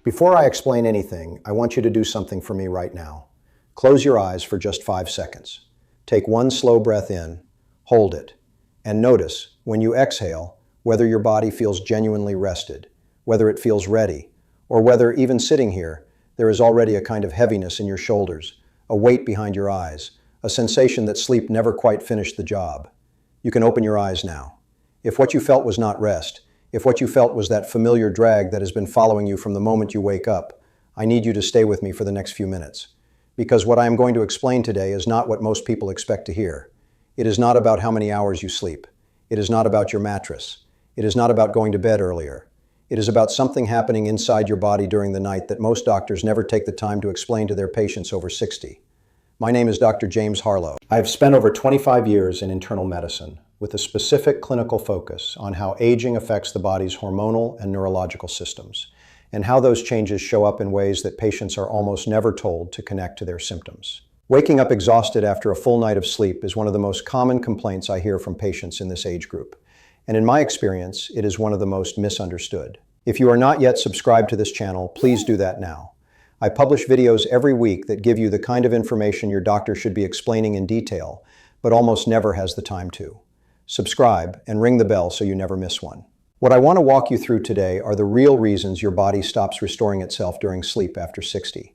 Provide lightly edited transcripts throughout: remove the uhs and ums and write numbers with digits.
Before I explain anything, I want you to do something for me right now. Close your eyes for just 5 seconds. Take one slow breath in, hold it, and notice, when you exhale, whether your body feels genuinely rested, whether it feels ready, or whether, even sitting here, there is already a kind of heaviness in your shoulders, a weight behind your eyes, a sensation that sleep never quite finished the job. You can open your eyes now. If what you felt was not rest, if what you felt was that familiar drag that has been following you from the moment you wake up, I need you to stay with me for the next few minutes. Because what I am going to explain today is not what most people expect to hear. It is not about how many hours you sleep. It is not about your mattress. It is not about going to bed earlier. It is about something happening inside your body during the night that most doctors never take the time to explain to their patients over 60. My name is Dr. James Harlow. I have spent over 25 years in internal medicine with a specific clinical focus on how aging affects the body's hormonal and neurological systems, and how those changes show up in ways that patients are almost never told to connect to their symptoms. Waking up exhausted after a full night of sleep is one of the most common complaints I hear from patients in this age group, and in my experience, it is one of the most misunderstood. If you are not yet subscribed to this channel, please do that now. I publish videos every week that give you the kind of information your doctor should be explaining in detail, but almost never has the time to. Subscribe and ring the bell so you never miss one. What I want to walk you through today are the real reasons your body stops restoring itself during sleep after 60.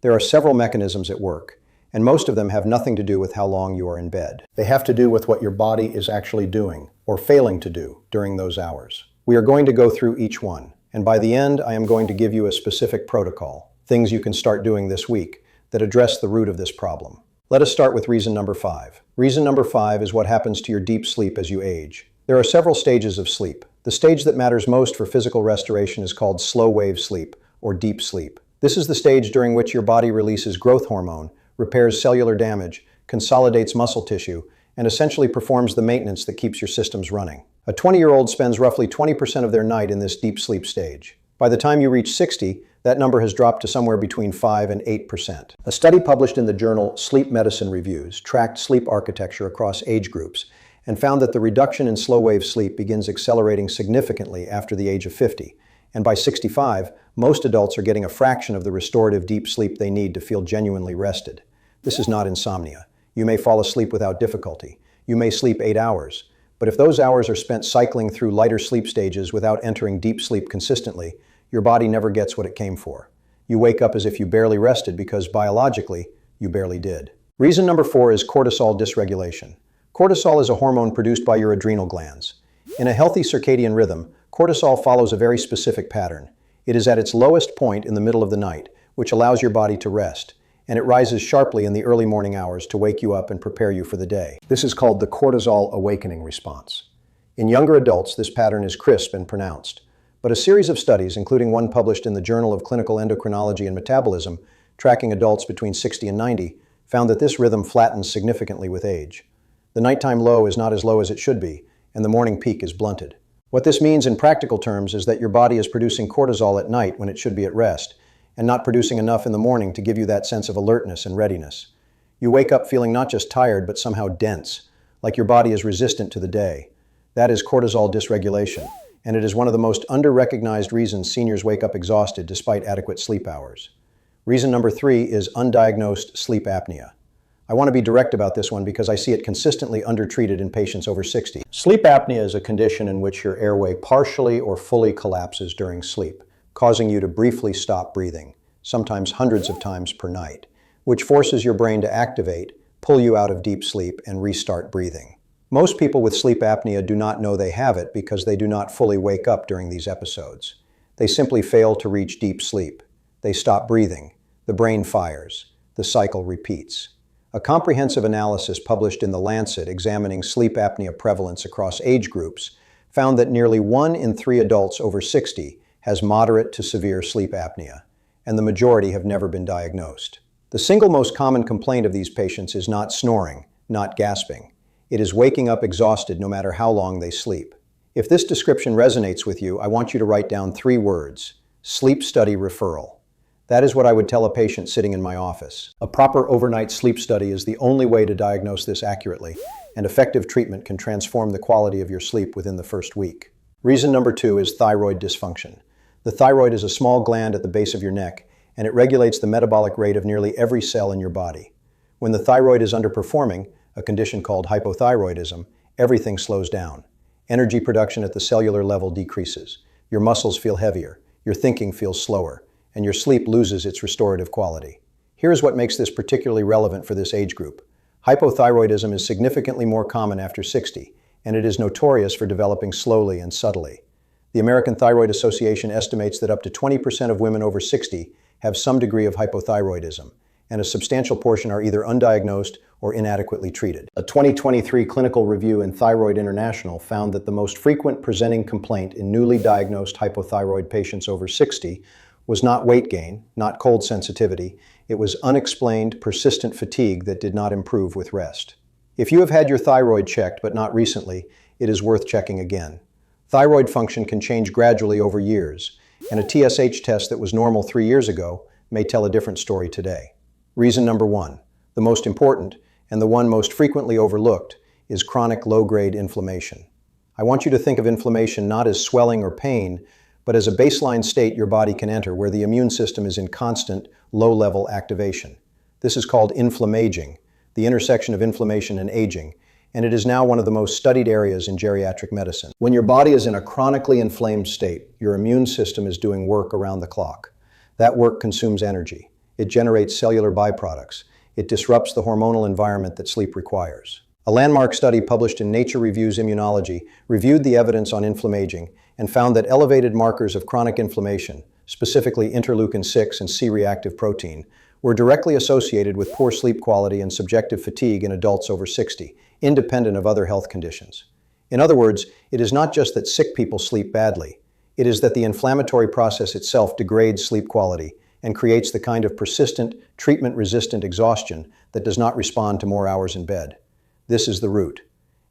There are several mechanisms at work, and most of them have nothing to do with how long you are in bed. They have to do with what your body is actually doing, or failing to do, during those hours. We are going to go through each one, and by the end, I am going to give you a specific protocol, things you can start doing this week, that address the root of this problem. Let us start with reason number 5. Reason number 5 is what happens to your deep sleep as you age. There are several stages of sleep. The stage that matters most for physical restoration is called slow-wave sleep, or deep sleep. This is the stage during which your body releases growth hormone, repairs cellular damage, consolidates muscle tissue, and essentially performs the maintenance that keeps your systems running. A 20-year-old spends roughly 20% of their night in this deep sleep stage. By the time you reach 60, that number has dropped to somewhere between 5 and 8%. A study published in the journal Sleep Medicine Reviews tracked sleep architecture across age groups and found that the reduction in slow-wave sleep begins accelerating significantly after the age of 50. And by 65, most adults are getting a fraction of the restorative deep sleep they need to feel genuinely rested. This is not insomnia. You may fall asleep without difficulty. You may sleep 8 hours. But if those hours are spent cycling through lighter sleep stages without entering deep sleep consistently, your body never gets what it came for. You wake up as if you barely rested because biologically, you barely did. Reason number 4 is cortisol dysregulation. Cortisol is a hormone produced by your adrenal glands. In a healthy circadian rhythm, cortisol follows a very specific pattern. It is at its lowest point in the middle of the night, which allows your body to rest, and it rises sharply in the early morning hours to wake you up and prepare you for the day. This is called the cortisol awakening response. In younger adults, this pattern is crisp and pronounced. But a series of studies, including one published in the Journal of Clinical Endocrinology and Metabolism, tracking adults between 60 and 90, found that this rhythm flattens significantly with age. The nighttime low is not as low as it should be, and the morning peak is blunted. What this means in practical terms is that your body is producing cortisol at night when it should be at rest, and not producing enough in the morning to give you that sense of alertness and readiness. You wake up feeling not just tired, but somehow dense, like your body is resistant to the day. That is cortisol dysregulation, and it is one of the most under-recognized reasons seniors wake up exhausted despite adequate sleep hours. Reason number 3 is undiagnosed sleep apnea. I want to be direct about this one because I see it consistently undertreated in patients over 60. Sleep apnea is a condition in which your airway partially or fully collapses during sleep, causing you to briefly stop breathing, sometimes hundreds of times per night, which forces your brain to activate, pull you out of deep sleep, and restart breathing. Most people with sleep apnea do not know they have it because they do not fully wake up during these episodes. They simply fail to reach deep sleep. They stop breathing. The brain fires. The cycle repeats. A comprehensive analysis published in The Lancet examining sleep apnea prevalence across age groups found that nearly 1 in 3 adults over 60 has moderate to severe sleep apnea, and the majority have never been diagnosed. The single most common complaint of these patients is not snoring, not gasping. It is waking up exhausted no matter how long they sleep. If this description resonates with you, I want you to write down 3 words: sleep study referral. That is what I would tell a patient sitting in my office. A proper overnight sleep study is the only way to diagnose this accurately, and effective treatment can transform the quality of your sleep within the first week. Reason number 2 is thyroid dysfunction. The thyroid is a small gland at the base of your neck, and it regulates the metabolic rate of nearly every cell in your body. When the thyroid is underperforming, a condition called hypothyroidism, everything slows down. Energy production at the cellular level decreases. Your muscles feel heavier, your thinking feels slower, and your sleep loses its restorative quality. Here's what makes this particularly relevant for this age group. Hypothyroidism is significantly more common after 60, and it is notorious for developing slowly and subtly. The American Thyroid Association estimates that up to 20% of women over 60 have some degree of hypothyroidism, and a substantial portion are either undiagnosed or inadequately treated. A 2023 clinical review in Thyroid International found that the most frequent presenting complaint in newly diagnosed hypothyroid patients over 60 was not weight gain, not cold sensitivity, it was unexplained, persistent fatigue that did not improve with rest. If you have had your thyroid checked but not recently, it is worth checking again. Thyroid function can change gradually over years, and a TSH test that was normal 3 years ago may tell a different story today. Reason number 1, the most important, and the one most frequently overlooked, is chronic low-grade inflammation. I want you to think of inflammation not as swelling or pain, but as a baseline state your body can enter where the immune system is in constant, low-level activation. This is called inflammaging, the intersection of inflammation and aging, and it is now one of the most studied areas in geriatric medicine. When your body is in a chronically inflamed state, your immune system is doing work around the clock. That work consumes energy. It generates cellular byproducts. It disrupts the hormonal environment that sleep requires. A landmark study published in Nature Reviews Immunology reviewed the evidence on inflammaging and found that elevated markers of chronic inflammation, specifically interleukin-6 and C-reactive protein, were directly associated with poor sleep quality and subjective fatigue in adults over 60, independent of other health conditions. In other words, it is not just that sick people sleep badly. It is that the inflammatory process itself degrades sleep quality and creates the kind of persistent, treatment-resistant exhaustion that does not respond to more hours in bed. This is the root.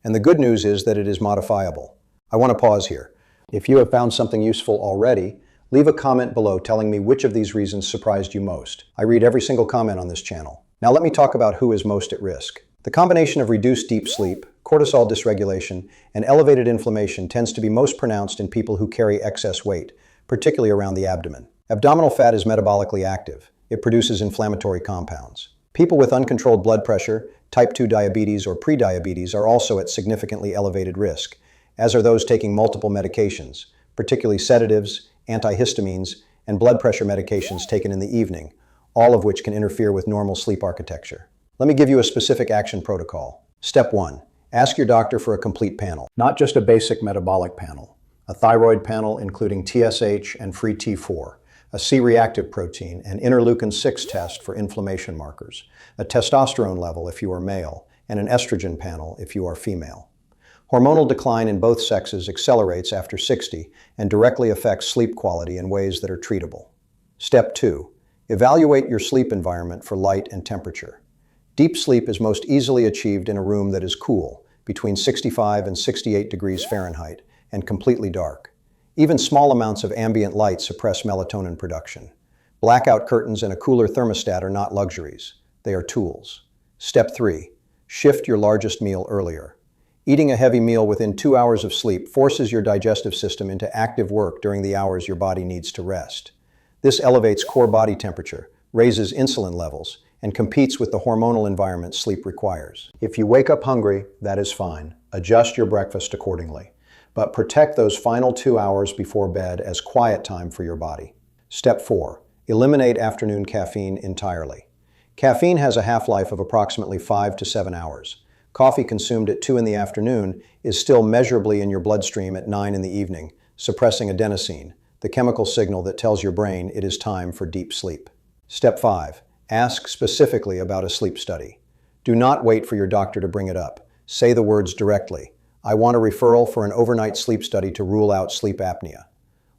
And the good news is that it is modifiable. I want to pause here. If you have found something useful already, leave a comment below telling me which of these reasons surprised you most. I read every single comment on this channel. Now let me talk about who is most at risk. The combination of reduced deep sleep, cortisol dysregulation, and elevated inflammation tends to be most pronounced in people who carry excess weight, particularly around the abdomen. Abdominal fat is metabolically active. It produces inflammatory compounds. People with uncontrolled blood pressure, type 2 diabetes, or prediabetes are also at significantly elevated risk, as are those taking multiple medications, particularly sedatives, antihistamines, and blood pressure medications taken in the evening, all of which can interfere with normal sleep architecture. Let me give you a specific action protocol. Step 1. Ask your doctor for a complete panel, not just a basic metabolic panel. A thyroid panel including TSH and free T4, a C-reactive protein, and interleukin-6 test for inflammation markers, a testosterone level if you are male, and an estrogen panel if you are female. Hormonal decline in both sexes accelerates after 60 and directly affects sleep quality in ways that are treatable. Step 2. Evaluate your sleep environment for light and temperature. Deep sleep is most easily achieved in a room that is cool, between 65 and 68 degrees Fahrenheit, and completely dark. Even small amounts of ambient light suppress melatonin production. Blackout curtains and a cooler thermostat are not luxuries. They are tools. Step 3. Shift your largest meal earlier. Eating a heavy meal within 2 hours of sleep forces your digestive system into active work during the hours your body needs to rest. This elevates core body temperature, raises insulin levels, and competes with the hormonal environment sleep requires. If you wake up hungry, that is fine. Adjust your breakfast accordingly. But protect those final 2 hours before bed as quiet time for your body. Step 4. Eliminate afternoon caffeine entirely. Caffeine has a half-life of approximately 5 to 7 hours. Coffee consumed at 2 in the afternoon is still measurably in your bloodstream at 9 in the evening, suppressing adenosine, the chemical signal that tells your brain it is time for deep sleep. Step 5. Ask specifically about a sleep study. Do not wait for your doctor to bring it up. Say the words directly. I want a referral for an overnight sleep study to rule out sleep apnea.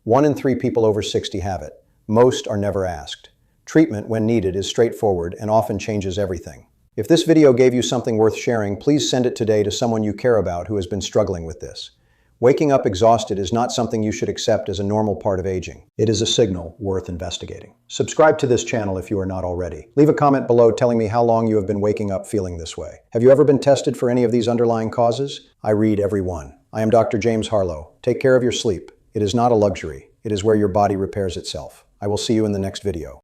1 in 3 people over 60 have it. Most are never asked. Treatment, when needed, is straightforward and often changes everything. If this video gave you something worth sharing, please send it today to someone you care about who has been struggling with this. Waking up exhausted is not something you should accept as a normal part of aging. It is a signal worth investigating. Subscribe to this channel if you are not already. Leave a comment below telling me how long you have been waking up feeling this way. Have you ever been tested for any of these underlying causes? I read every one. I am Dr. James Harlow. Take care of your sleep. It is not a luxury. It is where your body repairs itself. I will see you in the next video.